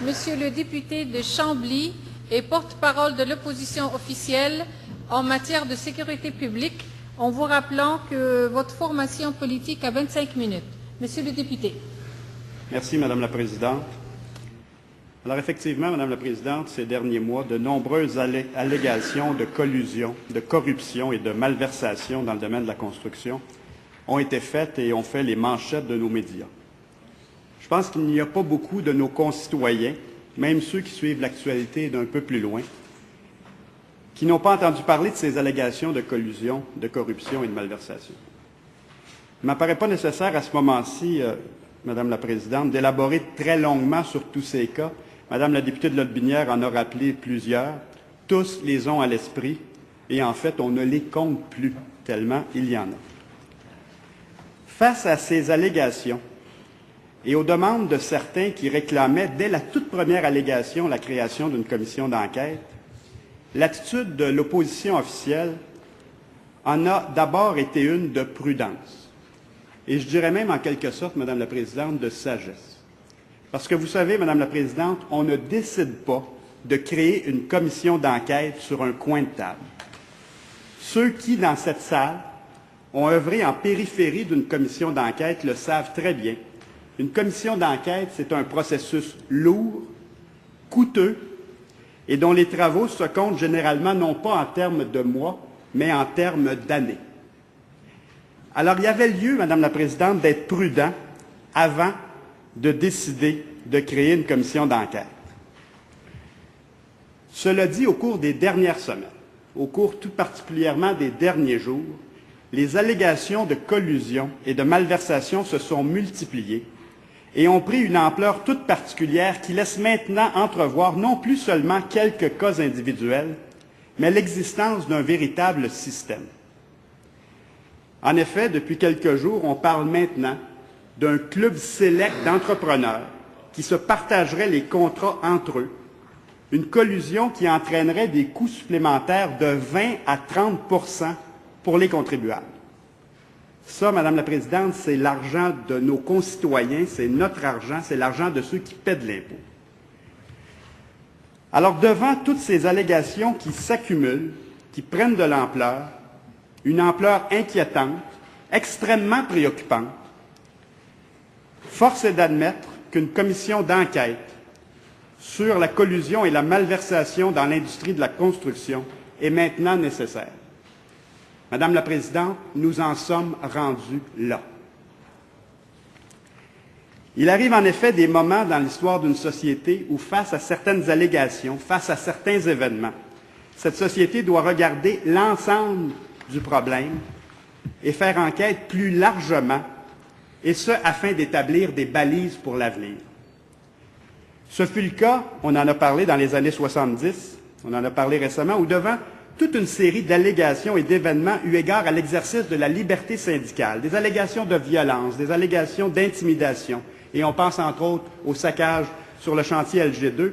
Monsieur le député de Chambly et porte-parole de l'opposition officielle en matière de sécurité publique, en vous rappelant que votre formation politique a 25 minutes. Monsieur le député. Merci, Madame la Présidente. Alors, effectivement, Madame la Présidente, ces derniers mois, de nombreuses allégations de collusion, de corruption et de malversation dans le domaine de la construction ont été faites et ont fait les manchettes de nos médias. Je pense qu'il n'y a pas beaucoup de nos concitoyens, même ceux qui suivent l'actualité d'un peu plus loin, qui n'ont pas entendu parler de ces allégations de collusion, de corruption et de malversation. Il ne m'apparaît pas nécessaire à ce moment-ci, Madame la Présidente, d'élaborer très longuement sur tous ces cas. Madame la députée de Lotbinière en a rappelé plusieurs. Tous les ont à l'esprit et en fait, on ne les compte plus, tellement il y en a. Face à ces allégations et aux demandes de certains qui réclamaient, dès la toute première allégation, la création d'une commission d'enquête, l'attitude de l'opposition officielle en a d'abord été une de prudence. Et je dirais même en quelque sorte, Madame la Présidente, de sagesse. Parce que vous savez, Madame la Présidente, on ne décide pas de créer une commission d'enquête sur un coin de table. Ceux qui, dans cette salle, ont œuvré en périphérie d'une commission d'enquête le savent très bien. Une commission d'enquête, c'est un processus lourd, coûteux, et dont les travaux se comptent généralement non pas en termes de mois, mais en termes d'années. Alors, il y avait lieu, Madame la Présidente, d'être prudent avant de décider de créer une commission d'enquête. Cela dit, au cours des dernières semaines, au cours tout particulièrement des derniers jours, les allégations de collusion et de malversation se sont multipliées et ont pris une ampleur toute particulière qui laisse maintenant entrevoir non plus seulement quelques cas individuels, mais l'existence d'un véritable système. En effet, depuis quelques jours, on parle maintenant d'un club sélect d'entrepreneurs qui se partageraient les contrats entre eux, une collusion qui entraînerait des coûts supplémentaires de 20 à 30 pour les contribuables. Ça, Madame la Présidente, c'est l'argent de nos concitoyens, c'est notre argent, c'est l'argent de ceux qui paient de l'impôt. Alors, devant toutes ces allégations qui s'accumulent, qui prennent de l'ampleur, une ampleur inquiétante, extrêmement préoccupante, force est d'admettre qu'une commission d'enquête sur la collusion et la malversation dans l'industrie de la construction est maintenant nécessaire. Madame la Présidente, nous en sommes rendus là. Il arrive en effet des moments dans l'histoire d'une société où, face à certaines allégations, face à certains événements, cette société doit regarder l'ensemble du problème et faire enquête plus largement, et ce, afin d'établir des balises pour l'avenir. Ce fut le cas, on en a parlé dans les années 70, on en a parlé récemment, où devant toute une série d'allégations et d'événements eu égard à l'exercice de la liberté syndicale, des allégations de violence, des allégations d'intimidation, et on pense entre autres au saccage sur le chantier LG2.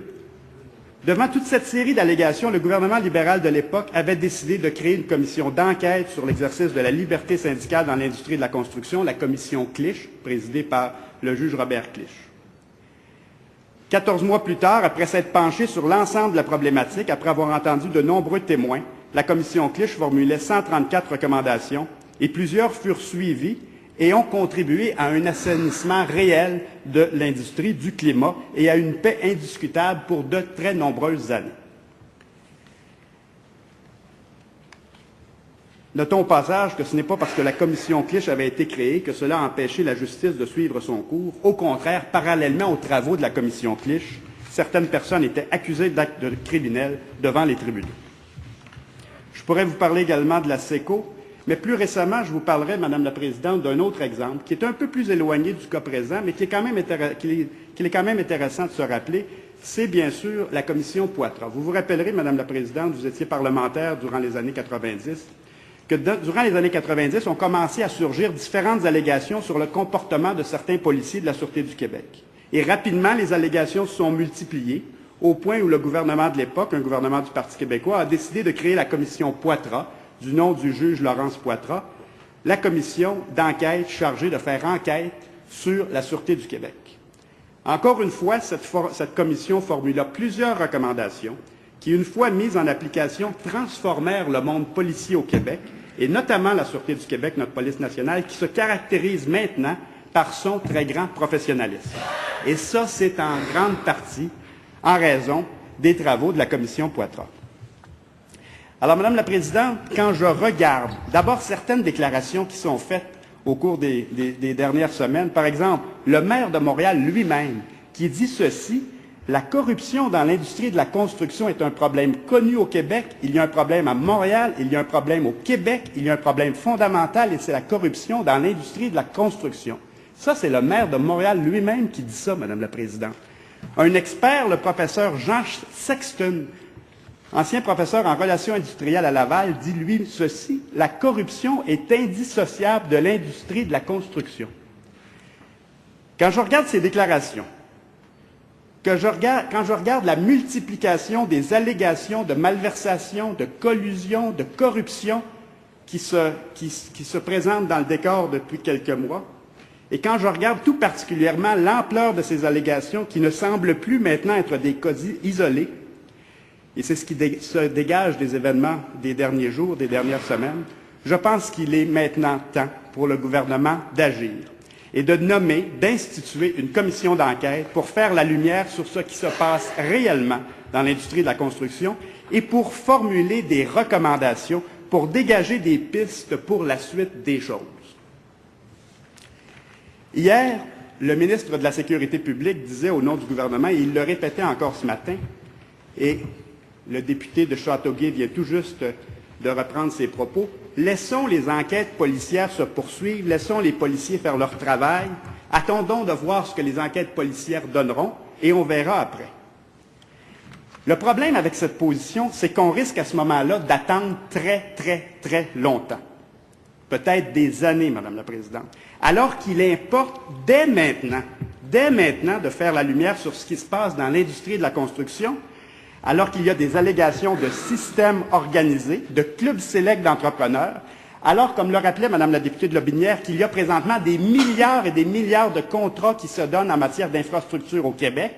Devant toute cette série d'allégations, le gouvernement libéral de l'époque avait décidé de créer une commission d'enquête sur l'exercice de la liberté syndicale dans l'industrie de la construction, la commission Clich, présidée par le juge Robert Clich. 14 mois plus tard, après s'être penchée sur l'ensemble de la problématique, après avoir entendu de nombreux témoins, la commission Clich formulait 134 recommandations et plusieurs furent suivies et ont contribué à un assainissement réel de l'industrie, du climat et à une paix indiscutable pour de très nombreuses années. Notons au passage que ce n'est pas parce que la commission Clich avait été créée que cela a empêché la justice de suivre son cours. Au contraire, parallèlement aux travaux de la commission Clich, certaines personnes étaient accusées d'actes criminels devant les tribunaux. Je pourrais vous parler également de la SECO, mais plus récemment, je vous parlerai, Madame la Présidente, d'un autre exemple qui est un peu plus éloigné du cas présent, mais qu'il est quand même intéressant de se rappeler. C'est bien sûr la commission Poitras. Vous vous rappellerez, Madame la Présidente, vous étiez parlementaire durant les années 90, que durant les années 90, ont commencé à surgir différentes allégations sur le comportement de certains policiers de la Sûreté du Québec. Et rapidement, les allégations se sont multipliées, au point où le gouvernement de l'époque, un gouvernement du Parti québécois, a décidé de créer la commission Poitras, du nom du juge Laurence Poitras, la commission d'enquête chargée de faire enquête sur la Sûreté du Québec. Encore une fois, cette commission formula plusieurs recommandations qui, une fois mises en application, transformèrent le monde policier au Québec, et notamment la Sûreté du Québec, notre police nationale, qui se caractérise maintenant par son très grand professionnalisme. Et ça, c'est en grande partie en raison des travaux de la commission Poitras. Alors, Madame la Présidente, quand je regarde d'abord certaines déclarations qui sont faites au cours des dernières semaines, par exemple, le maire de Montréal lui-même, qui dit ceci: la corruption dans l'industrie de la construction est un problème connu au Québec, il y a un problème à Montréal, il y a un problème au Québec, il y a un problème fondamental, et c'est la corruption dans l'industrie de la construction. Ça, c'est le maire de Montréal lui-même qui dit ça, Madame la Présidente. Un expert, le professeur Jean Sexton, ancien professeur en relations industrielles à Laval, dit lui ceci: la corruption est indissociable de l'industrie de la construction. Quand je regarde ces déclarations, quand je regarde la multiplication des allégations de malversation, de collusion, de corruption qui se présentent dans le décor depuis quelques mois, et quand je regarde tout particulièrement l'ampleur de ces allégations qui ne semblent plus maintenant être des cas isolés, et c'est ce qui se dégage des événements des derniers jours, des dernières semaines, je pense qu'il est maintenant temps pour le gouvernement d'agir et de nommer, d'instituer une commission d'enquête pour faire la lumière sur ce qui se passe réellement dans l'industrie de la construction et pour formuler des recommandations pour dégager des pistes pour la suite des choses. Hier, le ministre de la Sécurité publique disait au nom du gouvernement, et il le répétait encore ce matin, et le député de Châteauguay vient tout juste de reprendre ses propos, laissons les enquêtes policières se poursuivre, laissons les policiers faire leur travail, attendons de voir ce que les enquêtes policières donneront, et on verra après. Le problème avec cette position, c'est qu'on risque à ce moment-là d'attendre très, très, très longtemps. Peut-être des années, Madame la Présidente, alors qu'il importe dès maintenant de faire la lumière sur ce qui se passe dans l'industrie de la construction, alors qu'il y a des allégations de systèmes organisés, de clubs sélects d'entrepreneurs, alors, comme le rappelait Madame la députée de Lotbinière, qu'il y a présentement des milliards et des milliards de contrats qui se donnent en matière d'infrastructure au Québec,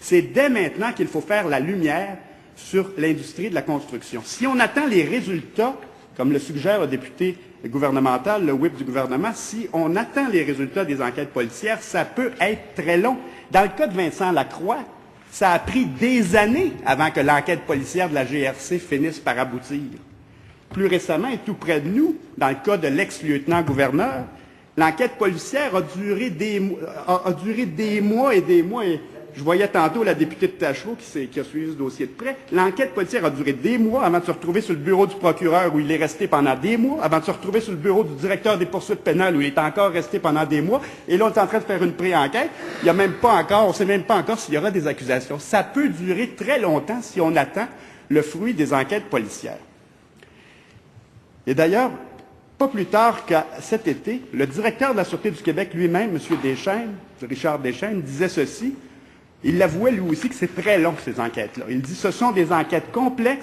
c'est dès maintenant qu'il faut faire la lumière sur l'industrie de la construction. Si on attend les résultats, comme le suggère le député gouvernemental, le whip du gouvernement, si on attend les résultats des enquêtes policières, ça peut être très long. Dans le cas de Vincent Lacroix, ça a pris des années avant que l'enquête policière de la GRC finisse par aboutir. Plus récemment, et tout près de nous, dans le cas de l'ex-lieutenant-gouverneur, l'enquête policière a duré des mois et des mois. Et je voyais tantôt la députée de Tachereau qui a suivi ce dossier de près. L'enquête policière a duré des mois avant de se retrouver sur le bureau du procureur où il est resté pendant des mois, avant de se retrouver sur le bureau du directeur des poursuites pénales où il est encore resté pendant des mois. Et là, on est en train de faire une pré-enquête. On ne sait même pas encore s'il y aura des accusations. Ça peut durer très longtemps si on attend le fruit des enquêtes policières. Et d'ailleurs, pas plus tard que cet été, le directeur de la Sûreté du Québec lui-même, M. Deschênes, Richard Deschênes, disait ceci. Il l'avouait lui aussi que c'est très long, ces enquêtes-là. Il dit que ce sont des enquêtes complexes